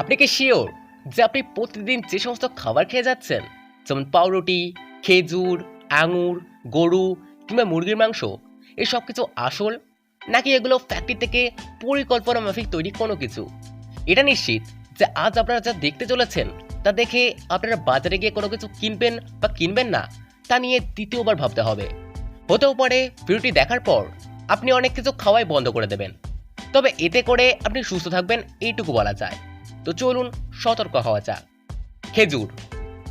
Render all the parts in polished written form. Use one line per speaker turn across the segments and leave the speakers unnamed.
আপনি কি শিওর যে আপনি প্রতিদিন যে সমস্ত খাবার খেয়ে যাচ্ছেন, যেমন পাউরুটি, খেজুর, আঙুর, গরু কিংবা মুরগির মাংস, এই সব কিছু আসল, নাকি এগুলো ফ্যাক্টরি থেকে পরিকল্পনা মাফিক তৈরি কোনো কিছু? এটা নিশ্চিত যে আজ আপনারা যা দেখতে চলেছেন তা দেখে আপনারা বাজারে গিয়ে কোনো কিছু কিনবেন বা কিনবেন না তা নিয়ে দ্বিতীয়বার ভাবতে হবে। হতেও পারে ভিডিওটি দেখার পর আপনি অনেক কিছু খাওয়াই বন্ধ করে দেবেন, তবে এতে করে আপনি সুস্থ থাকবেন এইটুকু বলা যায়। তো চলুন সতর্ক হওয়া যাক। খেজুর।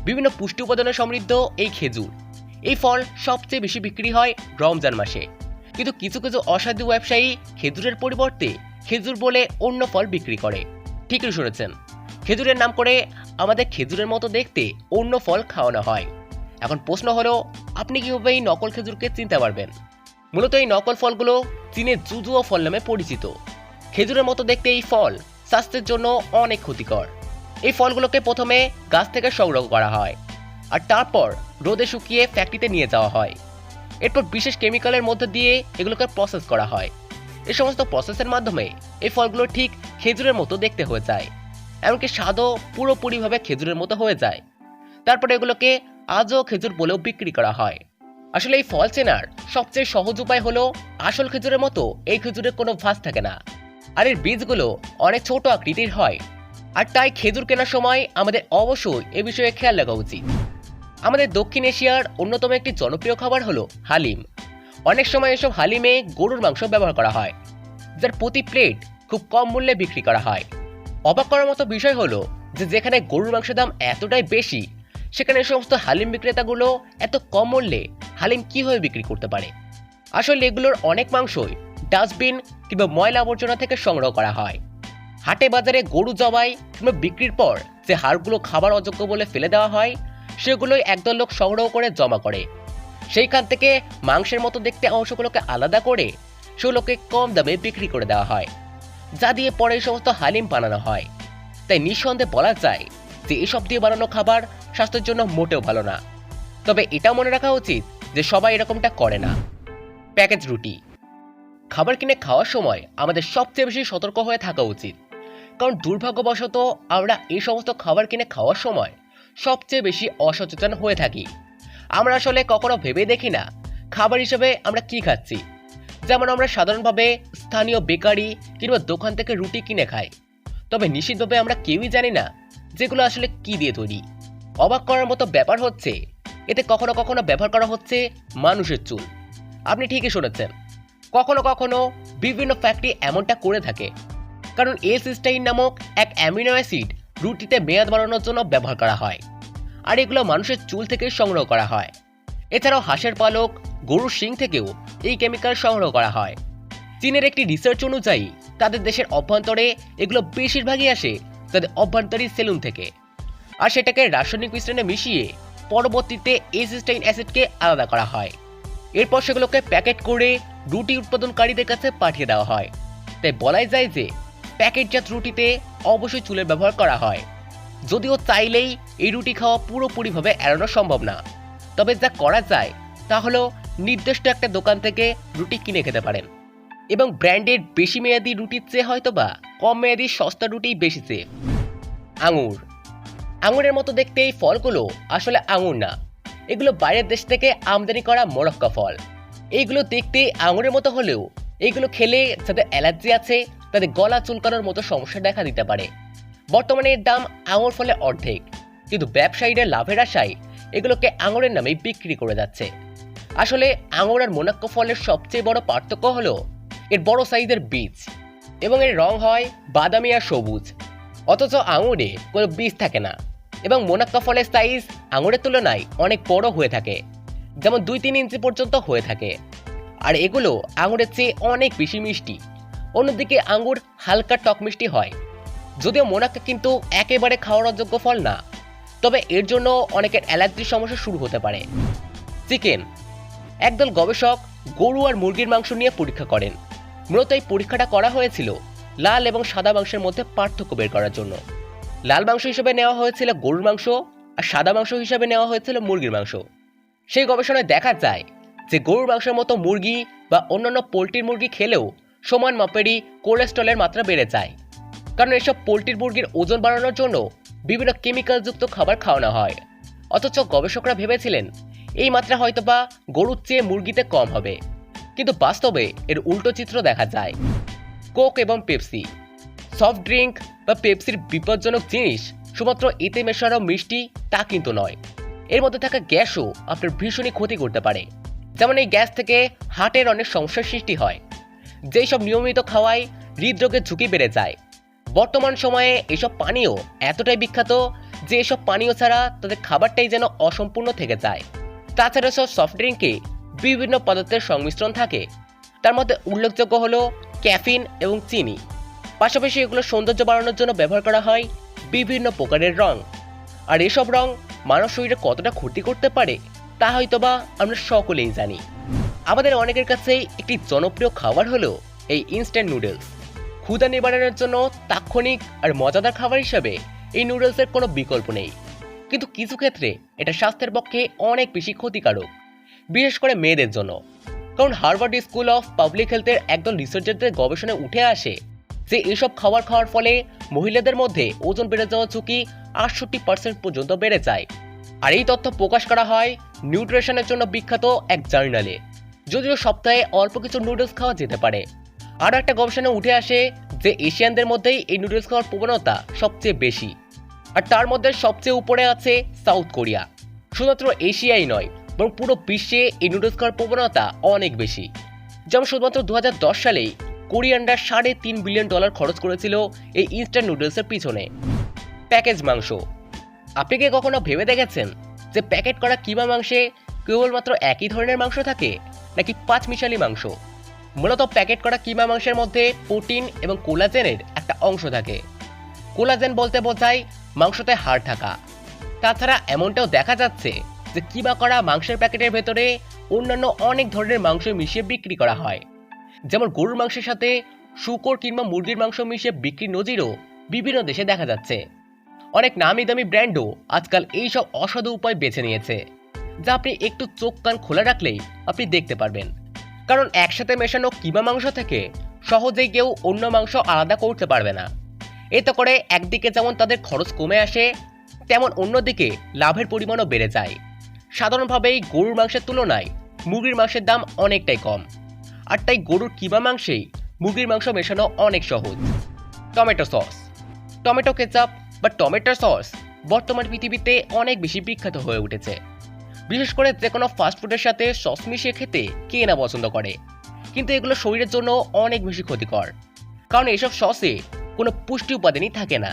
বিভিন্ন পুষ্টি উপাদানে সমৃদ্ধ এই খেজুর, এই ফল সবচেয়ে বেশি বিক্রি হয় রমজান মাসে। কিন্তু কিছু কিছু অসাধু ব্যবসায়ী খেজুরের পরিবর্তে খেজুর বলে অন্য ফল বিক্রি করে। ঠিকই শুনেছেন, খেজুরের নাম করে আমাদের খেজুরের মতো দেখতে অন্য ফল খাওয়ানো হয়। এখন প্রশ্ন হলো, আপনি কিভাবে এই নকল খেজুরকে চিনতে পারবেন? মূলত এই নকল ফলগুলো চীনের জুজুও ফল নামে পরিচিত। খেজুরের মতো দেখতে এই ফল স্বাস্থ্যের জন্য অনেক ক্ষতিকর। এই ফলগুলোকে প্রথমে গাছ থেকে সংগ্রহ করা হয়, আর তারপর রোদে শুকিয়ে ফ্যাক্টরিতে নিয়ে যাওয়া হয়। এরপর বিশেষ কেমিক্যালের মধ্যে দিয়ে এগুলোকে প্রসেস করা হয়। এই সমস্ত প্রসেসের মাধ্যমে এই ফলগুলো ঠিক খেজুরের মতো দেখতে হয়ে যায়, এমনকি স্বাদও পুরোপুরিভাবে খেজুরের মতো হয়ে যায়। তারপরে এগুলোকে আজও খেজুর বলেও বিক্রি করা হয়। আসলে এই ফল চেনার সবচেয়ে সহজ উপায় হলো, আসল খেজুরের মতো এই খেজুরের কোনো ভাঁজ থাকে না, আর এর বীজগুলো অনেক ছোট আকৃতির হয়। আর তাই খেজুর কেনার সময় আমাদের অবশ্যই এ বিষয়ে খেয়াল রাখা উচিত। আমাদের দক্ষিণ এশিয়ার অন্যতম একটি জনপ্রিয় খাবার হলো হালিম। অনেক সময় এসব হালিমে গরুর মাংস ব্যবহার করা হয়, যার প্রতি প্লেট খুব কম মূল্যে বিক্রি করা হয়। অবাক করার মতো বিষয় হলো যে যেখানে গরুর মাংসের দাম এতটাই বেশি, সেখানে সমস্ত হালিম বিক্রেতাগুলো এত কম মূল্যে হালিম কিভাবে বিক্রি করতে পারে? আসলে এগুলোর অনেক মাংসই ডাস্টবিন কিংবা ময়লা আবর্জনা থেকে সংগ্রহ করা হয়। হাটে বাজারে গরু জবাই কিংবা বিক্রির পর যে হাড়গুলো খাবার অযোগ্য বলে ফেলে দেওয়া হয়, সেগুলোই একদল লোক সংগ্রহ করে জমা করে। সেইখান থেকে মাংসের মতো দেখতে অংশগুলোকে আলাদা করে সেগুলোকে কম দামে বিক্রি করে দেওয়া হয়, যা দিয়ে পরে এই সমস্ত হালিম বানানো হয়। তাই নিঃসন্দেহে বলা যায় যে এসব দিয়ে বানানো খাবার স্বাস্থ্যের জন্য মোটেও ভালো না। তবে এটাও মনে রাখা উচিত যে সবাই এরকমটা করে না। প্যাকেজ রুটি। খাবার কিনে খাওয়ার সময় আমাদের সবচেয়ে বেশি সতর্ক হয়ে থাকা উচিত, কারণ দুর্ভাগ্যবশত আমরা এই সমস্ত খাবার কিনে খাওয়ার সময় সবচেয়ে বেশি অসচেতন হয়ে থাকি। আমরা আসলে কখনো ভেবে দেখি না খাবার হিসেবে আমরা কি খাচ্ছি। যেমন আমরা সাধারণভাবে স্থানীয় বেকারি কিংবা দোকান থেকে রুটি কিনে খাই, তবে নিশ্চিতভাবে আমরা কেউই জানি না যেগুলো আসলে কি দিয়ে তৈরি। অবাক করার মতো ব্যাপার হচ্ছে, এতে কখনো কখনো ব্যবহার করা হচ্ছে মানুষের চুল। আপনি ঠিকই শুনেছেন, কখনো কখনো বিভিন্ন ফ্যাক্টরি এমনটা করে থাকে, কারণ সিস্টাইন নামক এক অ্যামিনো অ্যাসিড রুটিতে মেয়াদ বাড়ানোর জন্য ব্যবহার করা হয়, আর এগুলো মানুষের চুল থেকে সংগ্রহ করা হয়। এছাড়াও হাঁসের পালক, গরুর শিং থেকেও এই কেমিক্যাল সংগ্রহ করা হয়। চীনের একটি রিসার্চ অনুযায়ী তাদের দেশের অভ্যন্তরে এগুলো বেশিরভাগই আসে তাদের অভ্যন্তরীণ সেলুন থেকে, আর সেটাকে রাসায়নিক মিশ্রণে মিশিয়ে পরবর্তীতে সিস্টাইন অ্যাসিডকে আলাদা করা হয়। এরপর সেগুলোকে প্যাকেট করে রুটি উৎপাদনকারীদের কাছে পাঠিয়ে দেওয়া হয়। তাই বলাই যায় যে প্যাকেটজাত রুটিতে অবশ্যই চুলের ব্যবহার করা হয়। যদিও চাইলেই এই রুটি খাওয়া পুরোপুরিভাবে এড়ানো সম্ভব না, তবে যা করা যায় তা হলো নির্দিষ্ট একটা দোকান থেকে রুটি কিনে খেতে পারেন, এবং ব্র্যান্ডের বেশি মেয়াদি রুটির চেয়ে হয়তো বা কম মেয়াদি সস্তা রুটি বেশি চেয়ে। আঙুর। আঙুরের মতো দেখতে এই ফলগুলো আসলে আঙুর না, এগুলো বাইরের দেশ থেকে আমদানি করা মোরক্কা ফল। এইগুলো দেখতে আঙুরের মতো হলেও এইগুলো খেলে যাদের অ্যালার্জি আছে তাদের গলা চুলকানোর মতো সমস্যা দেখা দিতে পারে। বর্তমানে এর দাম আঙুর ফলে অর্ধেক, কিন্তু ব্যবসায়ীরা লাভের আশায় এগুলোকে আঙুরের নামে বিক্রি করে যাচ্ছে। আসলে আঙুর আর মোনাক্কো ফলের সবচেয়ে বড় পার্থক্য হলো এর বড় সাইজের বীজ, এবং এর রং হয় বাদামি আর সবুজ, অথচ আঙুরে কোনো বীজ থাকে না। এবং মোনাক্কো ফলের সাইজ আঙুরের তুলনায় অনেক বড় হয়ে থাকে, যেমন 2-3 ইঞ্চি পর্যন্ত হয়ে থাকে, আর এগুলো আঙুরের চেয়ে অনেক বেশি মিষ্টি। অন্যদিকে আঙুর হালকা টক মিষ্টি হয়। যদিও মোনাক্কা কিন্তু একেবারে খাওয়ার অযোগ্য ফল না, তবে এর জন্য অনেকের অ্যালার্জির সমস্যা শুরু হতে পারে। চিকেন। একদল গবেষক গরু আর মুরগির মাংস নিয়ে পরীক্ষা করেন। মূলত এই পরীক্ষাটা করা হয়েছিল লাল এবং সাদা মাংসের মধ্যে পার্থক্য বের করার জন্য। লাল মাংস হিসেবে নেওয়া হয়েছিল গরুর মাংস, আর সাদা মাংস হিসেবে নেওয়া হয়েছিল মুরগির মাংস। সেই গবেষণায় দেখা যায় যে গরুর মাংসের মতো মুরগি বা অন্যান্য পোলট্রির মুরগি খেলেও সমান মাপেরই কোলেস্ট্রলের মাত্রা বেড়ে যায়। কারণ এসব পোলট্রির মুরগির ওজন বাড়ানোর জন্য বিভিন্ন কেমিক্যালযুক্ত খাবার খাওয়ানো হয়। অথচ গবেষকরা ভেবেছিলেন এই মাত্রা হয়তোবা গরুর চেয়ে মুরগিতে কম হবে, কিন্তু বাস্তবে এর উল্টো চিত্র দেখা যায়। কোক এবং পেপসি, সফট ড্রিঙ্ক বা পেপসির বিপজ্জনক জিনিস শুধুমাত্র এতে মেশানো মিষ্টি তা কিন্তু নয়, এর মধ্যে থাকা গ্যাসও আপনার ভীষণই ক্ষতি করতে পারে। যেমন এই গ্যাস থেকে হার্টের অনেক সমস্যার সৃষ্টি হয়, যেই সব নিয়মিত খাওয়ায় হৃদরোগের ঝুঁকি বেড়ে যায়। বর্তমান সময়ে এসব পানীয় এতটাই বিখ্যাত যে এসব পানীয় ছাড়া তাদের খাবারটাই যেন অসম্পূর্ণ থেকে যায়। তাছাড়া সব সফট ড্রিঙ্কে বিভিন্ন পদার্থের সংমিশ্রণ থাকে, তার মধ্যে উল্লেখযোগ্য হলো ক্যাফিন এবং চিনি। পাশাপাশি এগুলো সৌন্দর্য বাড়ানোর জন্য ব্যবহার করা হয় বিভিন্ন প্রকারের রং। আর এসব রং মানব শরীরে কতটা ক্ষতি করতে পারে তা হয়তোবা আমরা সকলেই জানি। আমাদের অনেকের কাছেই একটি জনপ্রিয় খাবার হলো এই ইনস্ট্যান্ট নুডলস। ক্ষুধা নিবারণের জন্য তাৎক্ষণিক আর মজাদার খাবার হিসাবে এই নুডলসের কোনো বিকল্প নেই, কিন্তু কিছু ক্ষেত্রে এটা স্বাস্থ্যের পক্ষে অনেক বেশি ক্ষতিকারক, বিশেষ করে মেয়েদের জন্য। কারণ হার্ভার্ড স্কুল অফ পাবলিক হেলথের একদল রিসার্চারদের গবেষণায় উঠে আসে যে এসব খাবার খাওয়ার ফলে মহিলাদের মধ্যে ওজন বেড়ে যাওয়ার ঝুঁকি 68% পর্যন্ত বেড়ে যায়। আর এই তথ্য প্রকাশ করা হয় নিউট্রিশনের জন্য বিখ্যাত এক জার্নালে। যদিও সপ্তাহে অল্প কিছু নুডলস খাওয়া যেতে পারে। আরও একটা গবেষণা উঠে আসে যে এশিয়ানদের মধ্যেই এই নুডলস খাওয়ার প্রবণতা সবচেয়ে বেশি, আর তার মধ্যে সবচেয়ে উপরে আছে সাউথ কোরিয়া। শুধুমাত্র এশিয়াই নয়, বরং পুরো বিশ্বে এই নুডলস খাওয়ার প্রবণতা অনেক বেশি। যেমন শুধুমাত্র 2010 সালেই কোরিয়ানরা $3.5 বিলিয়ন খরচ করেছিল এই ইনস্ট্যান্ট নুডলসের পিছনে। প্যাকেজ মাংস, আপনি কি কখনো ভেবে দেখেছেন যে প্যাকেট করা কিমা মাংসে কেবলমাত্র একই ধরনের মাংস থাকে নাকি 5 মিশালি মাংস? মূলত প্যাকেট করা কিমা মাংসের মধ্যে প্রোটিন এবং কোলাজেনের একটা অংশ থাকে। কোলাজেন বলতে বোঝায় মাংসতে হাড় থাকা। তাছাড়া এমনটাও দেখা যাচ্ছে যে কিমা করা মাংসের প্যাকেটের ভেতরে অন্যান্য অনেক ধরনের মাংস মিশিয়ে বিক্রি করা হয়। যেমন গরুর মাংসের সাথে শূকর কিংবা মুরগির মাংস মিশিয়ে বিক্রির নজিরও বিভিন্ন দেশে দেখা যাচ্ছে। অনেক নামি দামি ব্র্যান্ডও আজকাল এইসব অসাধু উপায় বেছে নিয়েছে, যা আপনি একটু চোখ কান খোলা রাখলেই আপনি দেখতে পারবেন। কারণ একসাথে মেশানো কিমা মাংস থেকে সহজেই কেউ অন্য মাংস আলাদা করতে পারবে না। এতে করে একদিকে যেমন তাদের খরচ কমে আসে, তেমন অন্যদিকে লাভের পরিমাণও বেড়ে যায়। সাধারণভাবেই গরুর মাংসের তুলনায় মুরগির মাংসের দাম অনেকটাই কম, আর তাই গরুর কিমা মাংসেই মুরগির মাংস মেশানো অনেক সহজ। টমেটো সস, টমেটো কেচাপ বা টমেটো সস বর্তমান পৃথিবীতে অনেক বেশি বিখ্যাত হয়ে উঠেছে। বিশেষ করে যে কোনো ফাস্টফুডের সাথে সস মিশিয়ে খেতে কে না পছন্দ করে, কিন্তু এগুলো শরীরের জন্য অনেক বেশি ক্ষতিকর, কারণ এসব সসে কোনো পুষ্টি উপাদানই থাকে না।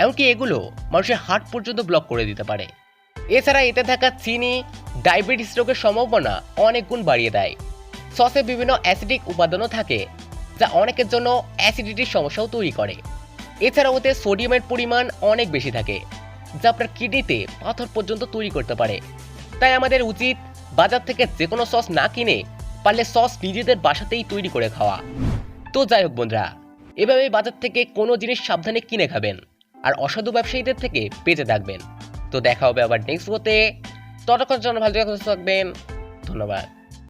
এমনকি এগুলো মানুষের হার্ট পর্যন্ত ব্লক করে দিতে পারে। এছাড়া এতে থাকা চিনি ডায়াবেটিস রোগের সম্ভাবনা অনেক গুণ বাড়িয়ে দেয়। সসে বিভিন্ন অ্যাসিডিক উপাদানও থাকে, যা অনেকের জন্য অ্যাসিডিটির সমস্যাও তৈরি করে। এছাড়াও ওতে সোডিয়ামের পরিমাণ অনেক বেশি থাকে, যা আপনার কিডনিতে পাথর পর্যন্ত তৈরি করতে পারে। তাই আমাদের উচিত বাজার থেকে যে কোনো সস না কিনে পারলে সস নিজেদের বাসাতেই তৈরি করে খাওয়া। তো যাই হোক বন্ধুরা, এভাবে বাজার থেকে কোনো জিনিস সাবধানে কিনে খাবেন আর অসাধু ব্যবসায়ীদের থেকে বেঁচে থাকবেন। তো দেখা হবে আবার নেক্সট ভিডিওতে। ততক্ষণ জন্য ভালো থাকবেন। ধন্যবাদ।